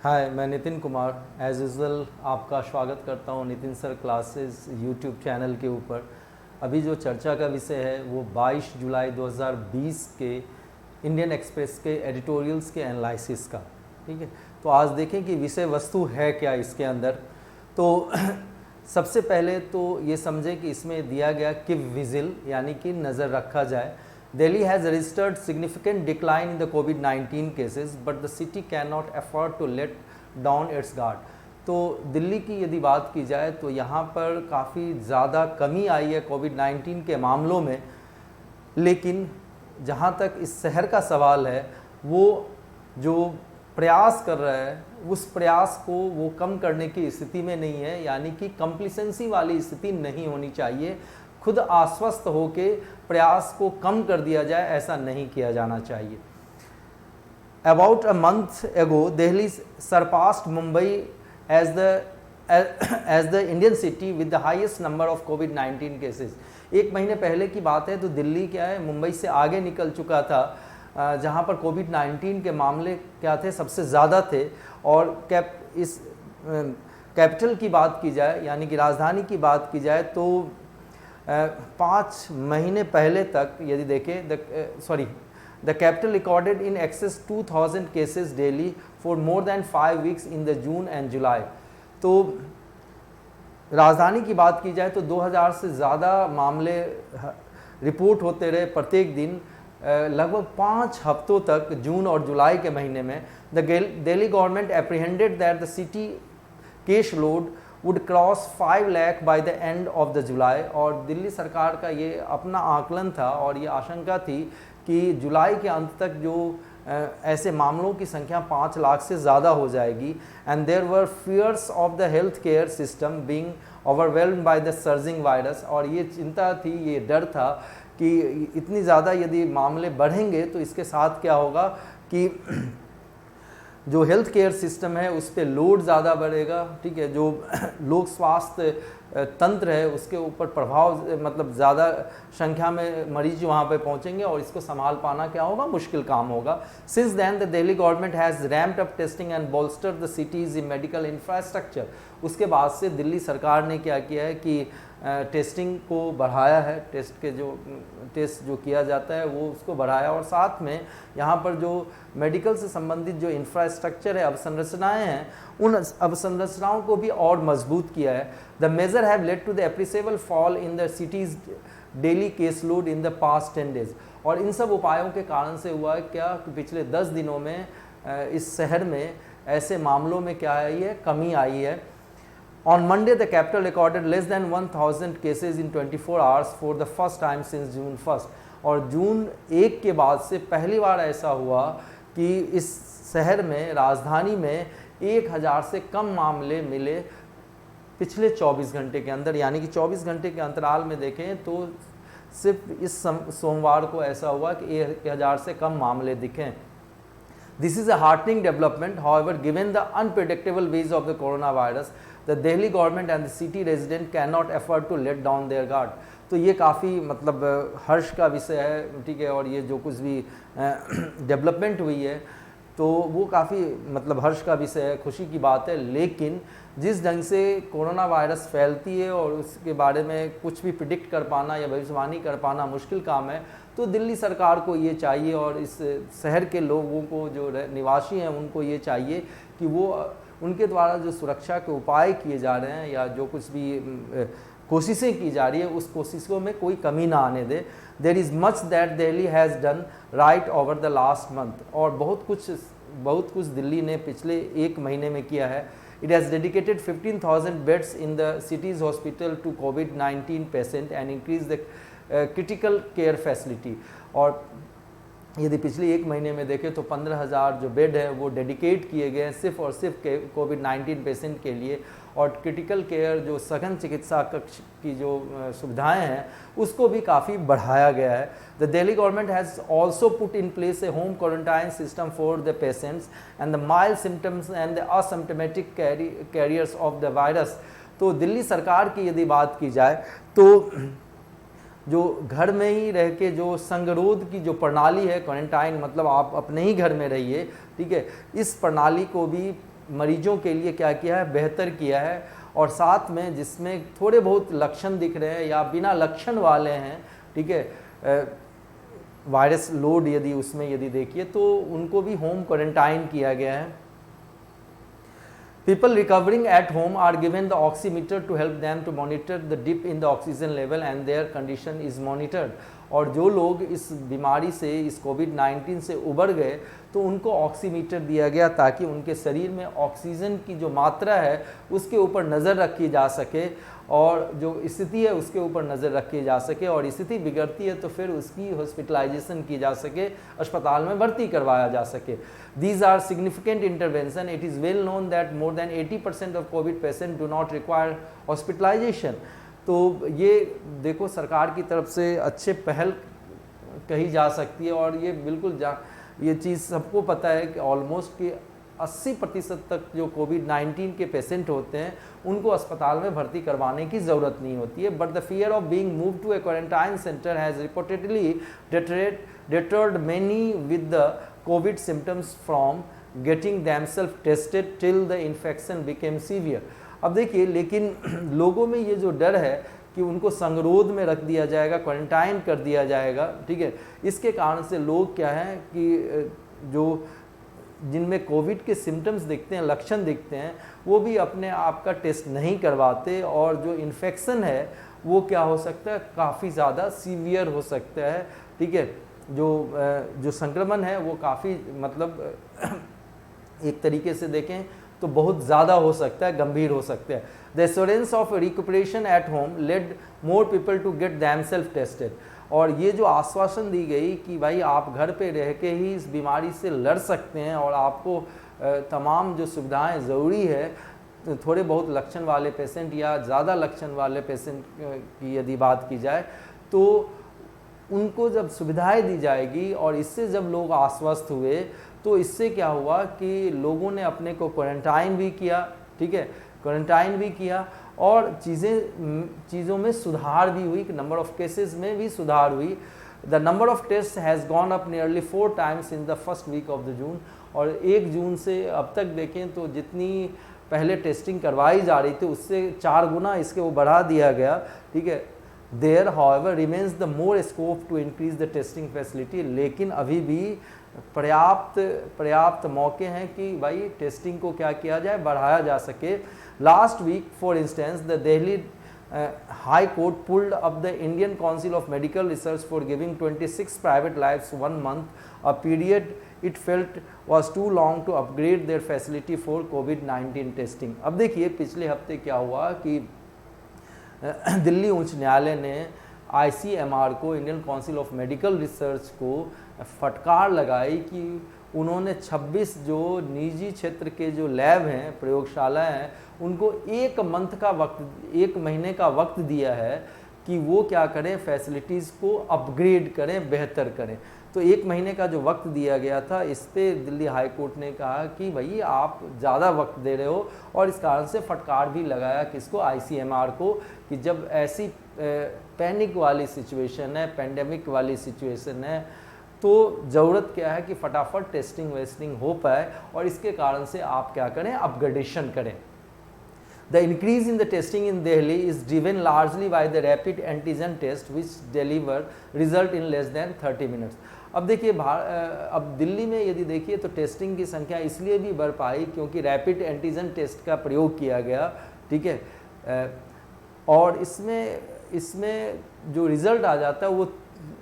हाय, मैं Nitin Kumar as usual आपका स्वागत करता हूँ Nitin sir classes YouTube channel के ऊपर। अभी जो चर्चा का विषय है वो 22 जुलाई 2020 के इंडियन एक्सप्रेस के एडिटोरियल्स के एनालिसिस का, ठीक है। तो आज देखें कि विषय वस्तु है क्या इसके अंदर। तो सबसे पहले तो ये समझें कि इसमें दिया गया कि विजिल यानी कि नज़र रखा जाए। Delhi has registered significant decline in the COVID-19 cases, but the city cannot afford to let down its guard. तो दिल्ली की यदि बात की जाए तो यहाँ पर काफ़ी ज़्यादा कमी आई है कोविड-19 के मामलों में, लेकिन जहाँ तक इस शहर का सवाल है वो जो प्रयास कर रहा है उस प्रयास को वो कम करने की स्थिति में नहीं है, यानी कि कंप्लिसेंसी वाली स्थिति नहीं होनी चाहिए। खुद आश्वस्त होके प्रयास को कम कर दिया जाए, ऐसा नहीं किया जाना चाहिए। About a month ago, Delhi surpassed Mumbai as the Indian city with the highest number of COVID-19 cases. एक महीने पहले की बात है तो दिल्ली क्या है, मुंबई से आगे निकल चुका था, जहां पर कोविड-19 के मामले क्या थे, सबसे ज़्यादा थे। और इस कैपिटल की बात की जाए यानी कि राजधानी की बात की जाए तो 5 महीने पहले तक यदि देखें the capital recorded in excess 2000 cases daily for more than 5 weeks in the June and July. तो राजधानी की बात की जाए तो 2000 से ज़्यादा मामले रिपोर्ट होते रहे प्रत्येक दिन, लगभग 5 हफ्तों तक जून और जुलाई के महीने में। The Delhi government apprehended that the city case load would cross 5 lakh by the end of the July. और दिल्ली सरकार का ये अपना आकलन था और ये आशंका थी कि जुलाई के अंत तक जो ऐसे मामलों की संख्या 5 लाख से ज़्यादा हो जाएगी। And there were fears of the health care system being overwhelmed by the surging virus. और ये चिंता थी, ये डर था कि इतनी ज़्यादा यदि मामले बढ़ेंगे तो इसके साथ क्या होगा कि जो हेल्थ केयर सिस्टम है उस पर लोड ज़्यादा बढ़ेगा, ठीक है। जो लोक स्वास्थ्य तंत्र है उसके ऊपर प्रभाव, मतलब ज़्यादा संख्या में मरीज वहाँ पे पहुँचेंगे और इसको संभाल पाना क्या होगा, मुश्किल काम होगा। Since then the Delhi government has ramped up testing and bolstered the city's in medical infrastructure. उसके बाद से दिल्ली सरकार ने क्या किया है कि टेस्टिंग को बढ़ाया है, टेस्ट जो किया जाता है वो उसको बढ़ाया, और साथ में यहाँ पर जो मेडिकल से संबंधित जो इंफ्रास्ट्रक्चर है, अवसंरचनाएं हैं, उन अवसंरचनाओं को भी और मजबूत किया है। The measure have led to the appreciable fall in the city's daily case load in the past 10 days. और इन सब उपायों के कारण से हुआ है क्या कि पिछले 10 दिनों में इस शहर में ऐसे मामलों में क्या आई है, कमी आई है। On Monday, the capital recorded less than 1000 cases in 24 hours for the first time since June 1st. और जून 1 के बाद से पहली बार ऐसा हुआ कि इस शहर में, राजधानी में 1000 से कम मामले मिले पिछले 24 घंटे के अंदर। यानी कि 24 घंटे के अंतराल में देखें तो सिर्फ इस सोमवार को ऐसा हुआ कि 1000 से कम मामले दिखें। This is a heartening development, however, given the unpredictable ways of the coronavirus, the Delhi government and the city resident cannot afford to let down their guard. तो ये काफ़ी मतलब हर्ष का विषय है, ठीक है। और ये जो कुछ भी डेवलपमेंट हुई है तो वो काफ़ी मतलब हर्ष का विषय है, खुशी की बात है। लेकिन जिस ढंग से कोरोना वायरस फैलती है और उसके बारे में कुछ भी प्रिडिक्ट कर पाना या भविष्यवाणी कर पाना मुश्किल काम है। तो दिल्ली सरकार को ये चाहिए और इस शहर के लोगों को, जो निवासी हैं, उनको ये चाहिए कि वो उनके द्वारा जो सुरक्षा के उपाय किए जा रहे हैं या जो कुछ भी कोशिशें की जा रही है उस कोशिशों में कोई कमी ना आने दे। There is much that Delhi has done right over the last month. और बहुत कुछ दिल्ली ने पिछले 1 महीने में किया है। It has dedicated 15,000 beds in the city's hospital to COVID-19 patient and increased the critical care facility. और यदि पिछले 1 महीने में देखें तो 15,000 जो बेड है वो डेडिकेट किए गए हैं सिर्फ और सिर्फ कोविड-19 पेशेंट के लिए। और क्रिटिकल केयर जो सघन चिकित्सा कक्ष की जो सुविधाएं हैं उसको भी काफ़ी बढ़ाया गया है। The Delhi government has also put in place a home quarantine system for the patients and the mild symptoms and the asymptomatic carriers of the virus. तो दिल्ली सरकार की यदि बात की जाए तो जो घर में ही रह के जो संगरोध की जो प्रणाली है, क्वारंटाइन मतलब आप अपने ही घर में रहिए, ठीक है, इस प्रणाली को भी मरीजों के लिए क्या किया है, बेहतर किया है। और साथ में जिसमें थोड़े बहुत लक्षण दिख रहे हैं या बिना लक्षण वाले हैं, ठीक है, वायरस लोड यदि उसमें यदि देखिए तो उनको भी होम क्वारंटाइन किया गया है। People recovering at home are given the oximeter to help them to monitor the dip in the oxygen level and their condition is monitored। और जो लोग इस बीमारी से, इस कोविड-19 से उबर गए तो उनको ऑक्सीमीटर दिया गया ताकि उनके शरीर में ऑक्सीजन की जो मात्रा है उसके ऊपर नज़र रखी जा सके और जो स्थिति है उसके ऊपर नज़र रखी जा सके, और स्थिति बिगड़ती है तो फिर उसकी हॉस्पिटलाइजेशन की जा सके, अस्पताल में भर्ती करवाया जा सके। These are significant intervention. It is well known that more than 80% of COVID patients do not require hospitalization। तो ये देखो सरकार की तरफ से अच्छे पहल कही जा सकती है, और ये बिल्कुल ये चीज़ सबको पता है कि ऑलमोस्ट कि 80% तक जो कोविड-19 के पेशेंट होते हैं उनको अस्पताल में भर्ती करवाने की ज़रूरत नहीं होती है। But the fear of being move to a quarantine centre has reportedly deterred many with the COVID symptoms from getting themselves tested till the infection became severe। अब देखिए, लेकिन लोगों में ये जो डर है कि उनको संगरोध में रख दिया जाएगा, क्वारंटाइन कर दिया जाएगा, ठीक है, इसके कारण से लोग क्या है कि जो जिनमें कोविड के सिम्टम्स दिखते हैं, लक्षण दिखते हैं, वो भी अपने आप का टेस्ट नहीं करवाते, और जो इन्फेक्शन है वो क्या हो सकता है, काफ़ी ज़्यादा सीवियर हो सकता है, ठीक है। जो संक्रमण है वो काफ़ी मतलब एक तरीके से देखें तो बहुत ज़्यादा हो सकता है, गंभीर हो सकता है। The assurance of recuperation at home led more people to get themselves tested. और ये जो आश्वासन दी गई कि भाई आप घर पे रह के ही इस बीमारी से लड़ सकते हैं और आपको तमाम जो सुविधाएं ज़रूरी है, थोड़े बहुत लक्षण वाले पेशेंट या ज़्यादा लक्षण वाले पेशेंट की यदि बात की जाए तो उनको जब सुविधाएं दी जाएगी, और इससे जब लोग आश्वस्त हुए तो इससे क्या हुआ कि लोगों ने अपने को क्वारंटाइन भी किया, ठीक है, क्वारंटाइन भी किया, और चीज़ों में सुधार भी हुई, नंबर ऑफ केसेस में भी सुधार हुई। The number of test has gone up nearly 4 times in the first week of the June. और 1 जून से अब तक देखें तो जितनी पहले टेस्टिंग करवाई जा रही थी उससे 4 गुना इसके वो बढ़ा दिया गया, ठीक है। There however remains the more scope to increase the testing facility। लेकिन अभी भी पर्याप्त मौके हैं कि भाई टेस्टिंग को क्या किया जाए, बढ़ाया जा सके। Last week for instance the Delhi High Court pulled up the Indian Council of Medical Research for giving 26 private lives 1 month, a period it felt was too long to upgrade their facility for कोविड-19 testing. अब देखिए पिछले हफ्ते क्या हुआ कि दिल्ली उच्च न्यायालय ने ICMR को, Indian Council of Medical research को फटकार लगाई कि उन्होंने 26 जो निजी क्षेत्र के जो लैब हैं, प्रयोगशाला हैं, उनको 1 महीने का वक्त दिया है कि वो क्या करें, फैसिलिटीज़ को अपग्रेड करें, बेहतर करें। तो 1 महीने का जो वक्त दिया गया था, इस पे दिल्ली हाई कोर्ट ने कहा कि भाई आप ज़्यादा वक्त दे रहे हो, और इस कारण से फटकार भी लगाया किसको, ICMR को, कि जब ऐसी पैनिक वाली सिचुएशन है, पेंडेमिक वाली सिचुएशन है, तो ज़रूरत क्या है कि फटाफट टेस्टिंग वेस्टिंग हो पाए, और इसके कारण से आप क्या करें, अपग्रेडेशन करें। The increase in the testing in Delhi is driven largely by the rapid antigen test which deliver result in less than 30 minutes। अब देखिए अब दिल्ली में यदि देखिए तो टेस्टिंग की संख्या इसलिए भी बढ़ पाई क्योंकि रैपिड एंटीजन टेस्ट का प्रयोग किया गया, ठीक है, और इसमें जो रिज़ल्ट आ जाता है वो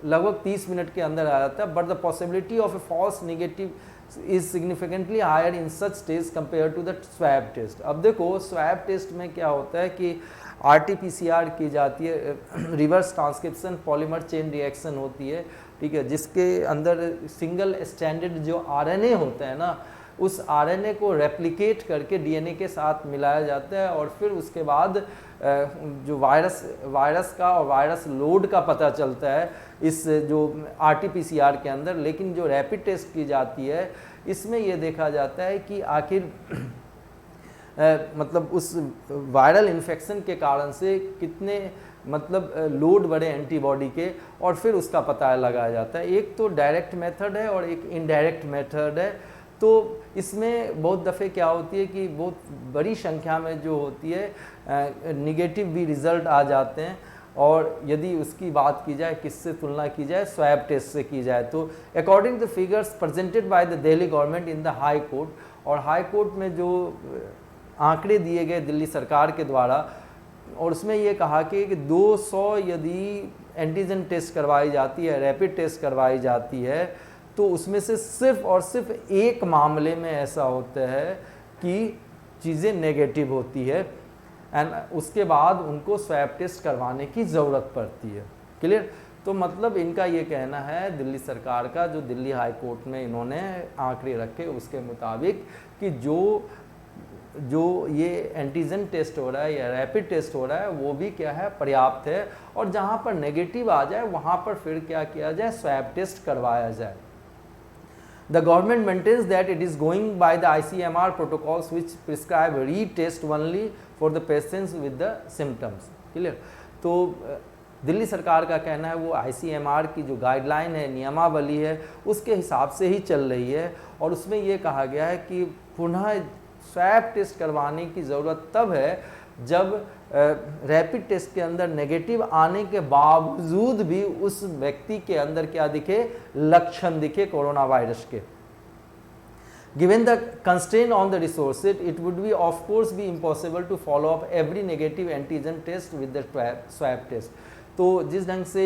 लगभग 30 मिनट के अंदर आ जाता है। But the possibility of a false negative is significantly higher in such test compare to the swab test. अब देखो स्वैब टेस्ट में क्या होता है कि RT-PCR की जाती है, reverse transcription polymer chain reaction होती है, ठीक है, जिसके अंदर सिंगल स्टैंडर्ड जो RNA होता है ना, उस RNA को रेप्लिकेट करके DNA के साथ मिलाया जाता है, और फिर उसके बाद जो वायरस का और वायरस लोड का पता चलता है इस जो RT-PCR के अंदर। लेकिन जो रैपिड टेस्ट की जाती है इसमें ये देखा जाता है कि आखिर मतलब उस वायरल इन्फेक्शन के कारण से कितने मतलब लोड बढ़े एंटीबॉडी के, और फिर उसका पता लगाया जाता है। एक तो डायरेक्ट मेथड है और एक इनडायरेक्ट मेथड है। तो इसमें बहुत दफ़े क्या होती है कि बहुत बड़ी संख्या में जो होती है निगेटिव भी रिज़ल्ट आ जाते हैं। और यदि उसकी बात की जाए, किससे तुलना की जाए, स्वैब टेस्ट से की जाए, तो according two figures presented by the Delhi government in the high court, और हाई कोर्ट में जो आंकड़े दिए गए दिल्ली सरकार के द्वारा, और उसमें ये कहा कि 200 यदि एंटीजन टेस्ट करवाई जाती है, रैपिड टेस्ट करवाई जाती है, तो उसमें से सिर्फ और सिर्फ एक मामले में ऐसा होता है कि चीज़ें नेगेटिव होती है, एंड उसके बाद उनको स्वैब टेस्ट करवाने की ज़रूरत पड़ती है। क्लियर? तो मतलब इनका ये कहना है दिल्ली सरकार का, जो दिल्ली हाई कोर्ट में इन्होंने आंकड़े रखे उसके मुताबिक, कि जो ये एंटीजन टेस्ट हो रहा है या रैपिड टेस्ट हो रहा है वो भी क्या है, पर्याप्त है, और जहाँ पर नेगेटिव आ जाए वहाँ पर फिर क्या किया जाए, स्वैब टेस्ट करवाया जाए। The government maintains that it is going by the ICMR protocols which prescribe retest only for the patients with the symptoms. Clear? तो दिल्ली सरकार का कहना है वो ICMR की जो गाइडलाइन है, नियमावली है, उसके हिसाब से ही चल रही है, और उसमें ये कहा गया है कि पुनः स्वैब टेस्ट करवाने की ज़रूरत तब है जब रैपिड टेस्ट के अंदर नेगेटिव आने के बावजूद भी उस व्यक्ति के अंदर क्या दिखे, लक्षण दिखे कोरोना वायरस के। Given the constraint on the resources, it would be of course be impossible to follow up every negative antigen test with the swab test. तो जिस ढंग से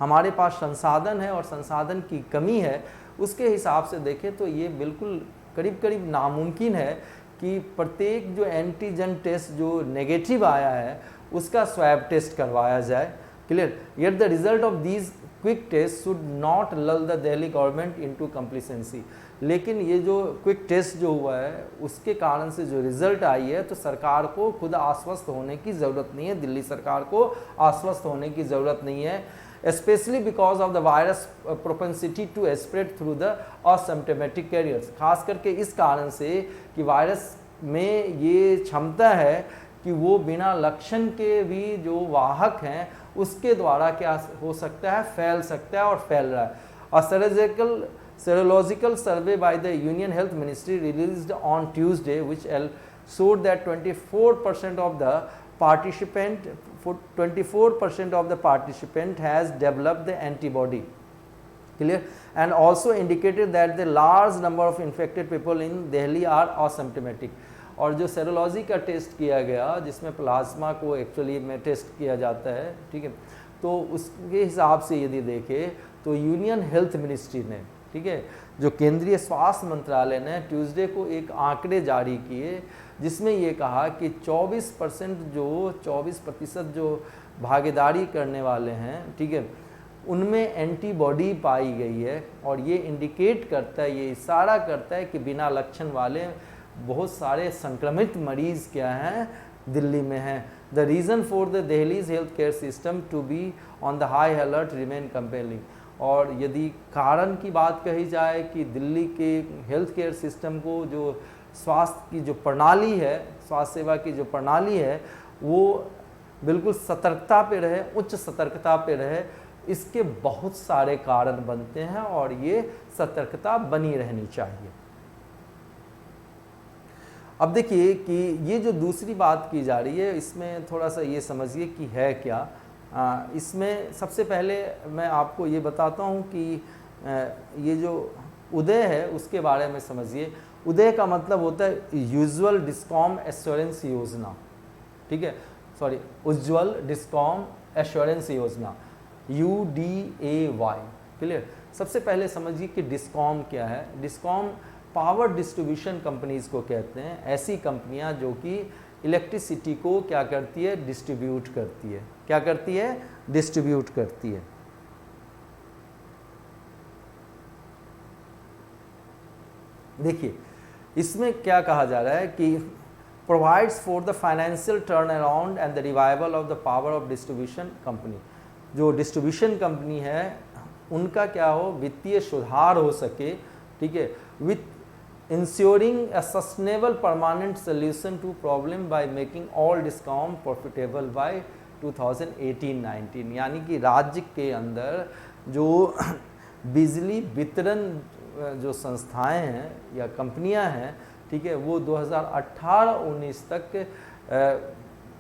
हमारे पास संसाधन है और संसाधन की कमी है, उसके हिसाब से देखें तो ये बिल्कुल करीब करीब नामुमकिन है कि प्रत्येक जो एंटीजन टेस्ट जो नेगेटिव आया है उसका स्वैब टेस्ट करवाया जाए। Clear? Yet the result of these quick test should not lull the Delhi government into complacency. लेकिन ये जो क्विक टेस्ट जो हुआ है उसके कारण से जो रिजल्ट आई है, तो सरकार को खुद आश्वस्त होने की ज़रूरत नहीं है, दिल्ली सरकार को आश्वस्त होने की ज़रूरत नहीं है, especially because of the virus propensity to spread through the asymptomatic carriers। खास करके इस कारण से कि वायरस में ये क्षमता है कि वो बिना लक्षण के भी जो वाहक हैं उसके द्वारा क्या हो सकता है, फैल सकता है और फैल रहा है। Serological survey by the Union Health Ministry released on Tuesday which showed that 24% of the participant has developed the antibody. Clear? And also indicated that the large number of infected people in Delhi are asymptomatic. और जो serology का test किया गया जिसमें plasma को actually में test किया जाता है, ठीक है, तो उसके हिसाब से यदि देखें तो यूनियन हेल्थ मिनिस्ट्री ने, ठीक है, जो केंद्रीय स्वास्थ्य मंत्रालय ने ट्यूसडे को एक आंकड़े जारी किए जिसमें ये कहा कि 24% जो भागीदारी करने वाले हैं, ठीक है, उनमें एंटीबॉडी पाई गई है, और ये इंडिकेट करता है, ये इशारा करता है कि बिना लक्षण वाले बहुत सारे संक्रमित मरीज क्या हैं, दिल्ली में हैं। The reason for the Delhi's health care system to be on the high alert remain compelling. और यदि कारण की बात कही जाए कि दिल्ली के हेल्थ केयर सिस्टम को जो स्वास्थ्य की जो प्रणाली है, स्वास्थ्य सेवा की जो प्रणाली है, वो बिल्कुल सतर्कता पे रहे, उच्च सतर्कता पे रहे, इसके बहुत सारे कारण बनते हैं और ये सतर्कता बनी रहनी चाहिए। अब देखिए कि ये जो दूसरी बात की जा रही है इसमें थोड़ा सा ये समझिए कि है क्या। इसमें सबसे पहले मैं आपको ये बताता हूँ कि ये जो उदय है उसके बारे में समझिए। उदय का मतलब होता है यूजुअल डिस्कॉम एश्योरेंस योजना, ठीक है, सॉरी, उज्ज्वल डिस्कॉम एश्योरेंस योजना, UDAY। क्लियर? सबसे पहले समझिए कि डिस्कॉम क्या है। डिस्कॉम पावर डिस्ट्रीब्यूशन कंपनीज को कहते हैं, ऐसी कंपनियां जो कि इलेक्ट्रिसिटी को क्या करती है, डिस्ट्रीब्यूट करती है। क्या करती है? डिस्ट्रीब्यूट करती है। देखिए इसमें क्या कहा जा रहा है कि provides for the financial turn around and the revival of the power of distribution company. जो डिस्ट्रीब्यूशन कंपनी है उनका क्या हो, वित्तीय सुधार हो सके, ठीक है, with ensuring a sustainable permanent solution to problem by making all discom profitable by 2018-19। यानी कि राज्य के अंदर जो बिजली वितरण जो संस्थाएं हैं या कंपनियां हैं, ठीक है, वो 2018-19 तक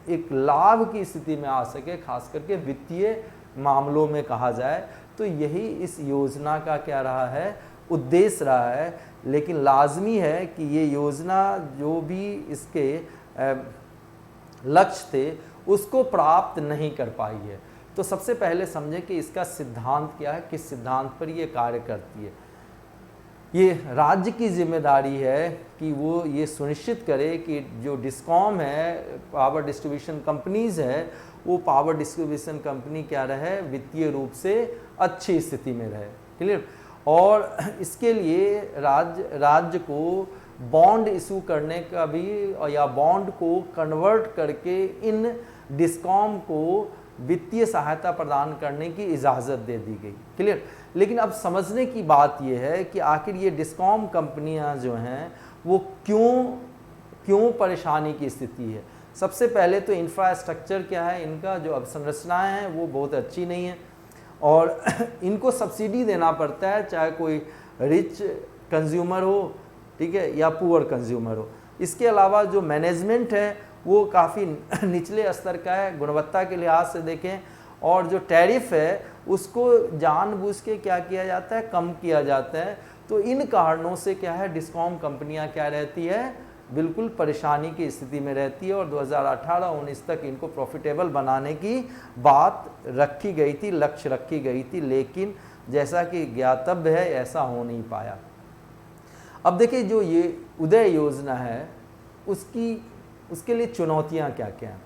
एक लाभ की स्थिति में आ सके, खास करके वित्तीय मामलों में कहा जाए तो यही इस योजना का क्या रहा है, उद्देश्य रहा है। लेकिन लाजमी है कि ये योजना जो भी इसके लक्ष्य थे उसको प्राप्त नहीं कर पाई है। तो सबसे पहले समझें कि इसका सिद्धांत क्या है, किस सिद्धांत पर ये कार्य करती है। ये राज्य की जिम्मेदारी है कि वो ये सुनिश्चित करे कि जो डिस्कॉम है, पावर डिस्ट्रीब्यूशन कंपनीज है, वो पावर डिस्ट्रीब्यूशन कंपनी क्या रहे, वित्तीय रूप से अच्छी स्थिति में रहे। क्लियर। और इसके लिए राज्य को बॉन्ड इशू करने का भी, या बॉन्ड को कन्वर्ट करके इन डिस्कॉम को वित्तीय सहायता प्रदान करने की इजाज़त दे दी गई। क्लियर। लेकिन अब समझने की बात यह है कि आखिर ये डिस्कॉम कंपनियां जो हैं वो क्यों परेशानी की स्थिति है। सबसे पहले तो इंफ्रास्ट्रक्चर क्या है, इनका जो अवसंरचनाएं हैं वो बहुत अच्छी नहीं है और इनको सब्सिडी देना पड़ता है, चाहे कोई रिच कंज्यूमर हो, ठीक है, या पुअर कंज्यूमर हो। इसके अलावा जो मैनेजमेंट है वो काफ़ी निचले स्तर का है गुणवत्ता के लिहाज से देखें, और जो टैरिफ है उसको जानबूझ के क्या किया जाता है, कम किया जाता है। तो इन कारणों से क्या है, डिस्कॉम कंपनियां क्या रहती है, बिल्कुल परेशानी की स्थिति में रहती है और 2018-19 तक इनको प्रॉफिटेबल बनाने की बात रखी गई थी, लक्ष्य रखी गई थी, लेकिन जैसा कि ज्ञातव्य है ऐसा हो नहीं पाया। अब देखिए जो ये उदय योजना है उसके लिए चुनौतियां क्या क्या हैं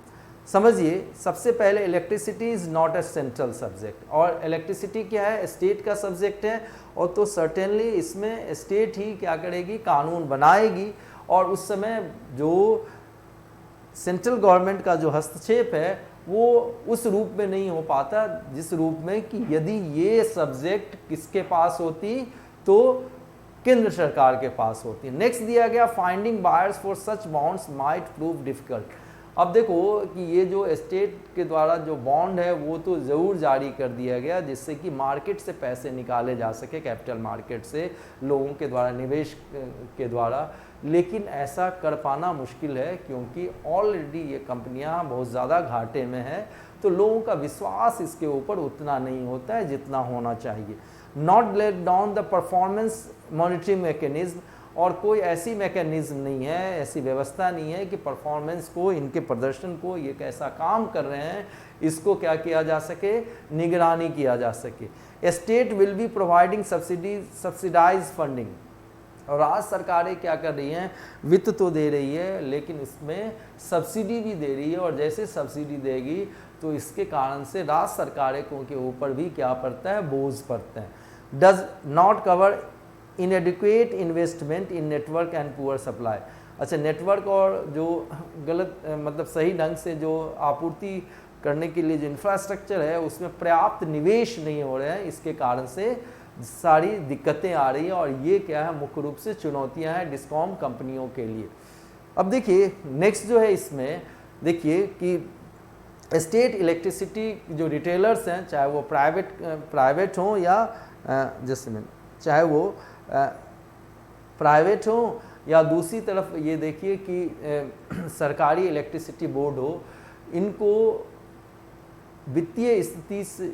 समझिए। सबसे पहले electricity is not a central subject, और इलेक्ट्रिसिटी क्या है, स्टेट का सब्जेक्ट है, और तो सर्टेनली इसमें स्टेट ही क्या करेगी, कानून बनाएगी। और उस समय जो सेंट्रल गवर्नमेंट का जो हस्तक्षेप है वो उस रूप में नहीं हो पाता जिस रूप में कि यदि ये सब्जेक्ट किसके पास होती तो केंद्र सरकार के पास होती है। नेक्स्ट दिया गया, finding buyers for such bonds might prove difficult. अब देखो कि ये जो स्टेट के द्वारा जो बॉन्ड है वो तो ज़रूर जारी कर दिया गया जिससे कि मार्केट से पैसे निकाले जा सके, कैपिटल मार्केट से लोगों के द्वारा, निवेश के द्वारा, लेकिन ऐसा कर पाना मुश्किल है क्योंकि ऑलरेडी ये कंपनियां बहुत ज़्यादा घाटे में हैं, तो लोगों का विश्वास इसके ऊपर उतना नहीं होता है जितना होना चाहिए। Not let down the performance monitoring mechanism, और कोई ऐसी मैकेनिज्म नहीं है, ऐसी व्यवस्था नहीं है कि परफॉर्मेंस को, इनके प्रदर्शन को, ये कैसा काम कर रहे हैं, इसको क्या किया जा सके, निगरानी किया जा सके। State will be providing subsidize funding, और राज्य सरकारें क्या कर रही हैं, वित्त तो दे रही है लेकिन इसमें सब्सिडी भी दे रही है, और जैसे सब्सिडी देगी तो इसके कारण से राज्य सरकारों के ऊपर भी क्या पड़ता है, बोझ पड़ता है। Does not cover इनएडिक्वेट investment in network and poor supply. अच्छा, नेटवर्क और जो गलत मतलब सही ढंग से जो आपूर्ति करने के लिए जो इंफ्रास्ट्रक्चर है उसमें पर्याप्त निवेश नहीं हो रहे हैं, इसके कारण से सारी दिक्कतें आ रही हैं, और ये क्या है, मुख्य रूप से चुनौतियां हैं डिस्कॉम कंपनियों के लिए। अब देखिए नेक्स्ट जो है, इसमें देखिए कि स्टेट इलेक्ट्रिसिटी जो रिटेलर्स हैं, चाहे वो प्राइवेट हों या चाहे वो प्राइवेट हो या दूसरी तरफ ये देखिए कि सरकारी इलेक्ट्रिसिटी बोर्ड हो, इनको वित्तीय स्थिति से,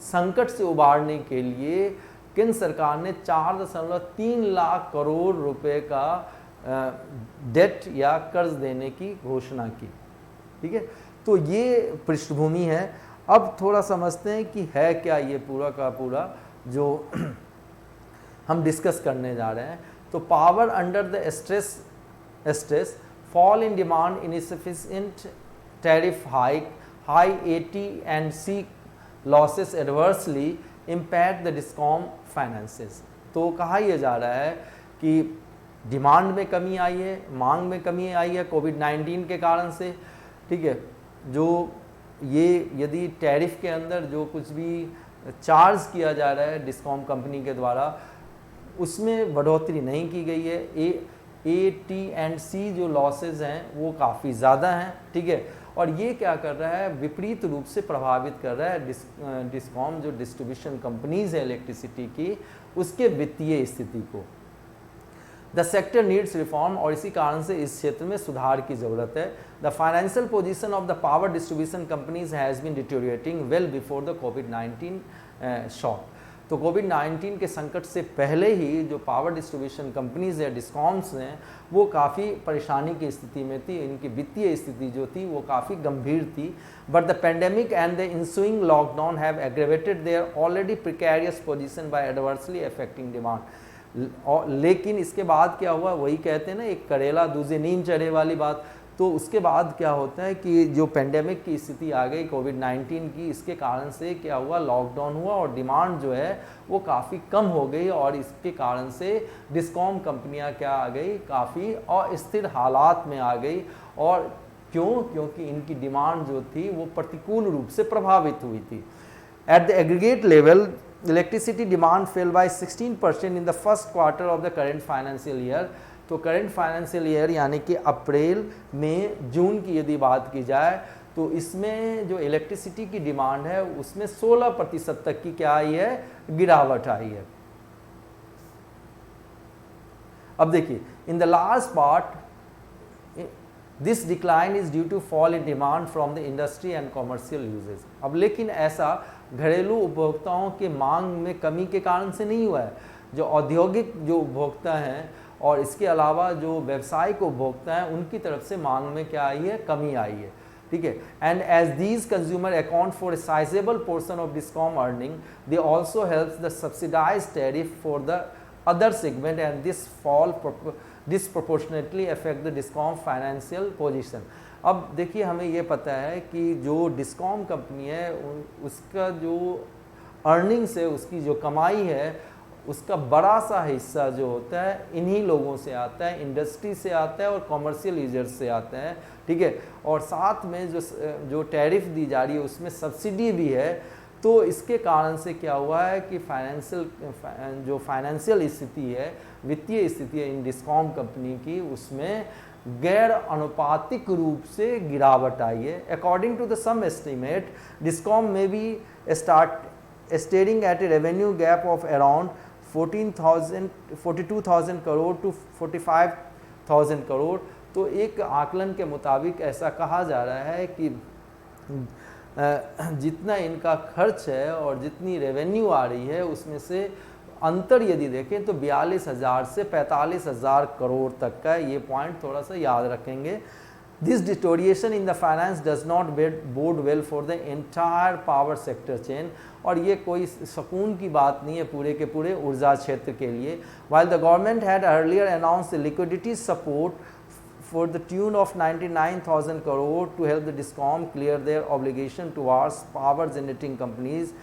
संकट से उबारने के लिए केंद्र सरकार ने 4.3 लाख करोड़ रुपए का डेट या कर्ज देने की घोषणा की। ठीक है, तो ये पृष्ठभूमि है। अब थोड़ा समझते हैं कि है क्या ये पूरा का पूरा जो हम डिस्कस करने जा रहे हैं। तो power under the stress, fall in demand, insufficient tariff hike, high AT&C losses adversely impact the discom finances. तो कहा यह जा रहा है कि डिमांड में कमी आई है, मांग में कमी आई है कोविड-19 के कारण से। ठीक है, जो ये यदि टैरिफ के अंदर जो कुछ भी चार्ज किया जा रहा है डिस्कॉम कंपनी के द्वारा, उसमें बढ़ोतरी नहीं की गई है। AT&C जो लॉसेज हैं वो काफ़ी ज़्यादा हैं। ठीक है, और ये क्या कर रहा है, विपरीत रूप से प्रभावित कर रहा है डिस्कॉम जो डिस्ट्रीब्यूशन कंपनीज है इलेक्ट्रिसिटी की, उसके वित्तीय स्थिति को। द सेक्टर नीड्स रिफॉर्म, और इसी कारण से इस क्षेत्र में सुधार की जरूरत है। The financial position of the power distribution companies has been deteriorating well before the कोविड-19 शॉक। तो कोविड-19 के संकट से पहले ही जो पावर डिस्ट्रीब्यूशन कंपनीज है, डिस्कॉम्स हैं, वो काफ़ी परेशानी की स्थिति में थी, इनकी वित्तीय स्थिति जो थी वो काफ़ी गंभीर थी। But the pandemic and the ensuing lockdown have aggravated their already precarious position by adversely affecting demand. लेकिन इसके बाद क्या हुआ, वही कहते हैं ना, एक करेला दूसरे नीम चढ़े वाली बात। तो उसके बाद क्या होता है कि जो पेंडेमिक की स्थिति आ गई कोविड-19 की, इसके कारण से क्या हुआ, लॉकडाउन हुआ और डिमांड जो है वो काफ़ी कम हो गई, और इसके कारण से डिस्कॉम कंपनियां क्या आ गई, काफ़ी अस्थिर हालात में आ गई। और क्योंकि इनकी डिमांड जो थी वो प्रतिकूल रूप से प्रभावित हुई थी। At the aggregate level electricity demand fell by 16% in the first quarter of the current financial year. तो करंट फाइनेंशियल ईयर यानी कि अप्रैल, मई, जून की यदि बात की जाए तो इसमें जो इलेक्ट्रिसिटी की डिमांड है उसमें 16% तक की क्या आई है, गिरावट आई है। अब देखिए, in the last part this decline is due to fall in demand from the industry and commercial uses. अब लेकिन ऐसा घरेलू उपभोक्ताओं के मांग में कमी के कारण से नहीं हुआ है। जो औद्योगिक जो उपभोक्ता हैं और इसके अलावा जो व्यावसायिक उपभोक्ता हैं, उनकी तरफ से मांग में क्या आई है, कमी आई है। ठीक है, and as these consumer account for a sizeable portion of discom earning, they also helps the subsidize tariff for the other segment, and this fall disproportionately affect the discom financial position. अब देखिए, हमें ये पता है कि जो discom company है उसका जो अर्निंग्स है, उसकी जो कमाई है, उसका बड़ा सा हिस्सा जो होता है इन्हीं लोगों से आता है, इंडस्ट्री से आता है और कॉमर्शियल यूजर्स से आता है। ठीक है, और साथ में जो टैरिफ दी जा रही है उसमें सब्सिडी भी है। तो इसके कारण से क्या हुआ है कि फाइनेंशियल स्थिति है, वित्तीय स्थिति है इन डिस्कॉम कंपनी की, उसमें गैर अनुपातिक रूप से गिरावट आई है। According to the some estimate, discom में भी staring at a revenue gap of around 42,000 crore to 45,000 crore. तो एक आकलन के मुताबिक ऐसा कहा जा रहा है कि जितना इनका खर्च है और जितनी रेवेन्यू आ रही है उसमें से अंतर यदि देखें तो 42,000 से 45,000 करोड़ तक का। ये पॉइंट थोड़ा सा याद रखेंगे। This deterioration in the finance does not bode well for the entire power sector chain, और ये कोई सुकून की बात नहीं है पूरे के पूरे ऊर्जा क्षेत्र के लिए। While the government had earlier announced the liquidity support for the tune of 99,000 crore to help the DISCOM clear their obligation towards power generating companies,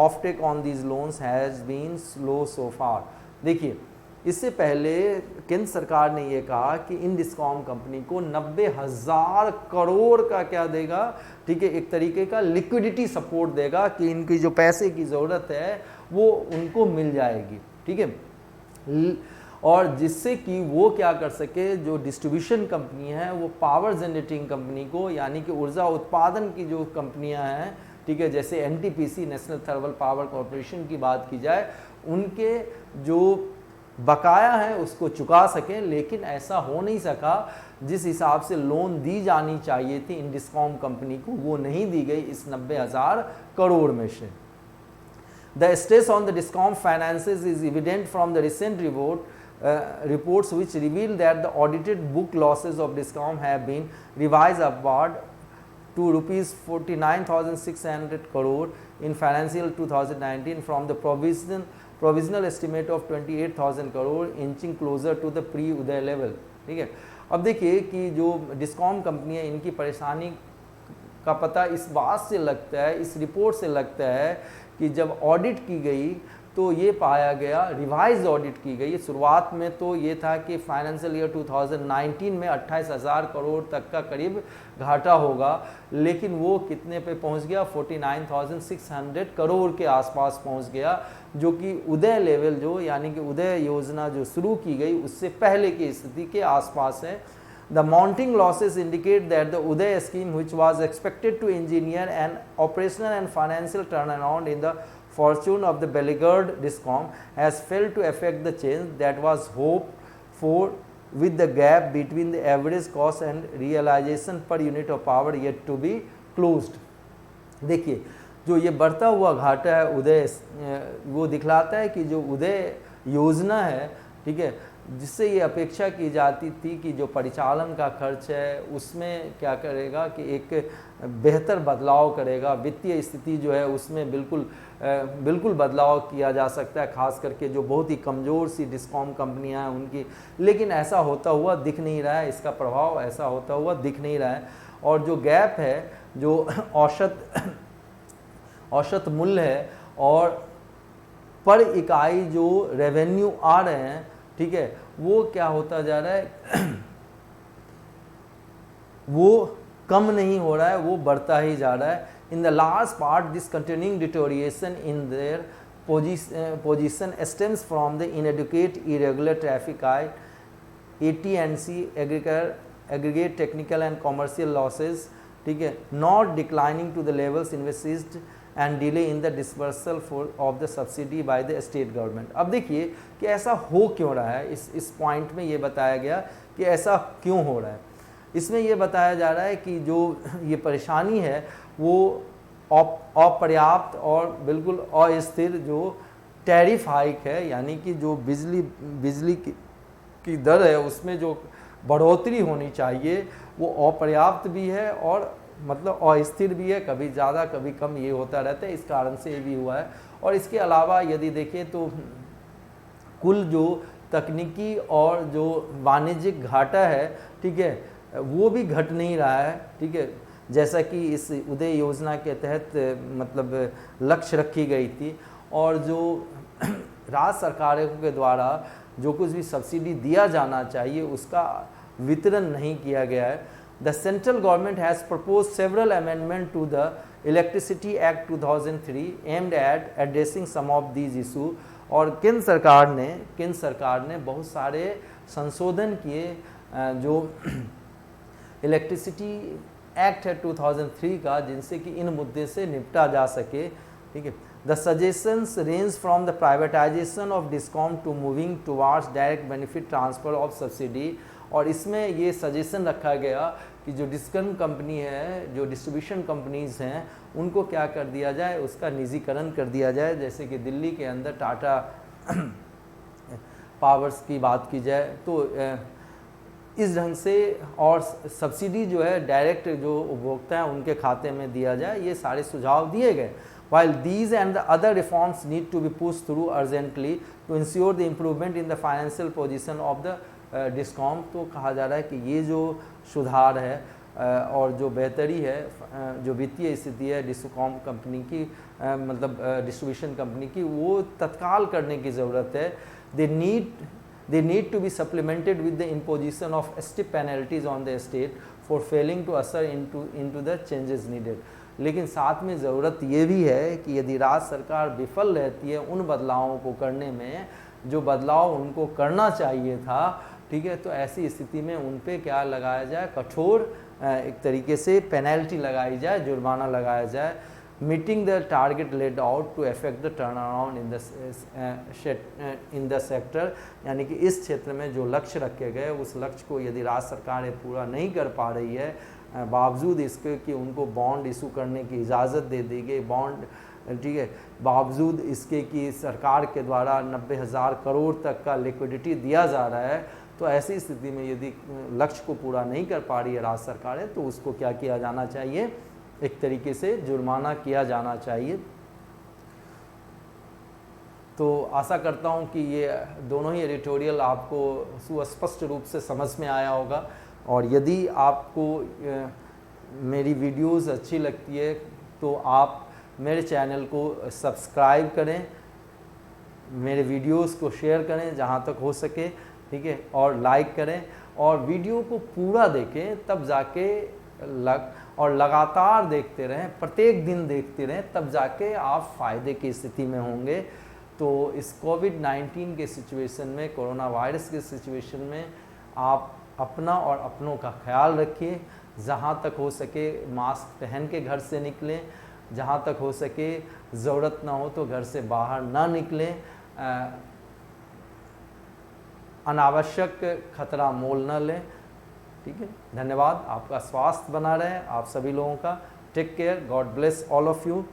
offtake on these loans has been slow so far। देखिए, इससे पहले केंद्र सरकार ने ये कहा कि इन discom company को 90,000 करोड़ का क्या देगा, ठीक है, एक तरीके का लिक्विडिटी सपोर्ट देगा कि इनकी जो पैसे की ज़रूरत है वो उनको मिल जाएगी। ठीक है, और जिससे कि वो क्या कर सके, जो डिस्ट्रीब्यूशन कंपनी है वो पावर जनरेटिंग कंपनी को, यानी कि ऊर्जा उत्पादन की जो कंपनियां हैं, ठीक है, जैसे NTPC national thermal power corporation की बात की जाए, उनके जो बकाया है उसको चुका सकें। लेकिन ऐसा हो नहीं सका, जिस हिसाब से लोन दी जानी चाहिए थी इन डिस्कॉम कंपनी को वो नहीं दी गई इस 90,000 करोड़ में से। The stress on the discom finances is evident from the recent reports which reveal that the audited book losses of DISCOM have been revised upward to rupees 49,600 crore in financial 2019 from the provisional estimate of 28,000 crore, inching closer to the pre-उदय level। ठीक है, अब देखिए कि जो discom company है इनकी परेशानी का पता इस बात से लगता है, इस रिपोर्ट से लगता है कि जब ऑडिट की गई तो ये पाया गया, रिवाइज ऑडिट की गई। शुरुआत में तो ये था कि फाइनेंशियल ईयर 2019 में 28,000 करोड़ तक का करीब घाटा होगा, लेकिन वो कितने पे पहुंच गया, 49,600 करोड़ के आसपास पहुंच गया, जो कि उदय लेवल जो, यानी कि उदय योजना जो शुरू की गई उससे पहले की स्थिति के आसपास है। The mounting losses indicate that the Uday scheme, which was expected to engineer an operational and financial turnaround in the fortune of the beleaguered DISCOM, has failed to effect the change that was hoped for, with the gap between the average cost and realization per unit of power yet to be closed. देखिए जो ये बढ़ता हुआ घाटा है उदय, वो दिखलाता है कि जो उदय योजना है, ठीक है, जिससे ये अपेक्षा की जाती थी कि जो परिचालन का खर्च है उसमें क्या करेगा कि एक बेहतर बदलाव करेगा, वित्तीय स्थिति जो है उसमें बिल्कुल बदलाव किया जा सकता है, खास करके जो बहुत ही कमज़ोर सी डिस्कॉम कंपनियां हैं उनकी, लेकिन ऐसा होता हुआ दिख नहीं रहा है, इसका प्रभाव ऐसा होता हुआ दिख नहीं रहा है। और जो गैप है, जो औसत मूल्य है और पर इकाई जो रेवेन्यू आ रहे हैं, ठीक है, वो क्या होता जा रहा है वो कम नहीं हो रहा है, वो बढ़ता ही जा रहा है। In the large part this continuing deterioration in their position stems from the inadequate irregular tariff hike, AT&C aggregate technical and commercial losses, ठीक है, not declining to the levels envisaged and delay in the dispersal of the subsidy by the state government। अब देखिए कि ऐसा हो क्यों रहा है, इस पॉइंट में ये बताया गया कि ऐसा क्यों हो रहा है। इसमें ये बताया जा रहा है कि जो ये परेशानी है वो अपर्याप्त और बिल्कुल अस्थिर जो टैरिफ हाइक है, यानी कि जो बिजली की दर है उसमें जो बढ़ोतरी होनी चाहिए वो अपर्याप्त भी है और मतलब अस्थिर भी है, कभी ज़्यादा कभी कम ये होता रहता है, इस कारण से ये भी हुआ है। और इसके अलावा यदि देखें तो कुल जो तकनीकी और जो वाणिज्यिक घाटा है, ठीक है, वो भी घट नहीं रहा है, ठीक है, जैसा कि इस उदय योजना के तहत मतलब लक्ष्य रखी गई थी। और जो राज्य सरकारों के द्वारा जो कुछ भी सब्सिडी दिया जाना चाहिए उसका वितरण नहीं किया गया है। The central government has proposed several amendments to the Electricity Act 2003 aimed at addressing some of these issues। और केंद्र सरकार ने बहुत सारे संशोधन किए जो इलेक्ट्रिसिटी एक्ट है 2003 का, जिनसे कि इन मुद्दे से निपटा जा सके, ठीक है। The suggestions range from the privatization of DISCOM to moving towards direct benefit transfer of subsidy। और इसमें ये सजेशन रखा गया कि जो डिस्कम कंपनी है, जो डिस्ट्रीब्यूशन कंपनीज़ हैं, उनको क्या कर दिया जाए, उसका निजीकरण कर दिया जाए। जैसे कि दिल्ली के अंदर टाटा पावर्स की बात की जाए तो इस ढंग से, और सब्सिडी जो है डायरेक्ट जो उपभोक्ता हैं उनके खाते में दिया जाए, ये सारे सुझाव दिए गए। While these and the other reforms need to be pushed through urgently to ensure the improvement in the financial position of the discom, तो कहा जा रहा है कि ये जो सुधार है और जो बेहतरी है, जो वित्तीय स्थिति है डिस्कॉम कंपनी की, मतलब डिस्ट्रीब्यूशन कंपनी की, वो तत्काल करने की ज़रूरत है। They need to be supplemented with the imposition of stiff penalties on the state for failing to usher into the changes needed. लेकिन साथ में ज़रूरत ये भी है कि यदि राज्य सरकार विफल रहती है उन बदलावों को करने में जो बदलाव उनको करना चाहिए था, ठीक है, तो ऐसी स्थिति में उन पे क्या लगाया जाए, कठोर एक तरीके से पेनल्टी लगाई जाए, जुर्माना लगाया जाए। Meeting the target laid out to effect the turnaround in the sector, यानी कि इस क्षेत्र में जो लक्ष्य रखे गए उस लक्ष्य को यदि राज्य सरकारें पूरा नहीं कर पा रही है, बावजूद इसके कि उनको बॉन्ड इशू करने की इजाज़त दे दी गई, बॉन्ड, ठीक है, बावजूद इसके कि सरकार के द्वारा 90,000 करोड़ तक का लिक्विडिटी दिया जा रहा है, तो ऐसी स्थिति में यदि लक्ष्य को पूरा नहीं कर पा रही है राज्य सरकारें, तो उसको क्या किया जाना चाहिए, एक तरीके से जुर्माना किया जाना चाहिए। तो आशा करता हूं कि ये दोनों ही एडिटोरियल आपको सुस्पष्ट रूप से समझ में आया होगा। और यदि आपको मेरी वीडियोस अच्छी लगती है तो आप मेरे चैनल को सब्सक्राइब करें, मेरे वीडियोस को शेयर करें जहां तक हो सके, ठीक है, और लाइक करें और वीडियो को पूरा देखें, तब जाके और लगातार देखते रहें, प्रत्येक दिन देखते रहें, तब जाके आप फ़ायदे की स्थिति में होंगे। तो इस कोविड-19 के सिचुएशन में, कोरोना वायरस के सिचुएशन में आप अपना और अपनों का ख्याल रखिए। जहाँ तक हो सके मास्क पहन के घर से निकलें, जहाँ तक हो सके ज़रूरत ना हो तो घर से बाहर ना निकलें, अनावश्यक खतरा मोल न लें। ठीक है, धन्यवाद। आपका स्वास्थ्य बना रहे, आप सभी लोगों का। Take care, God bless all of you.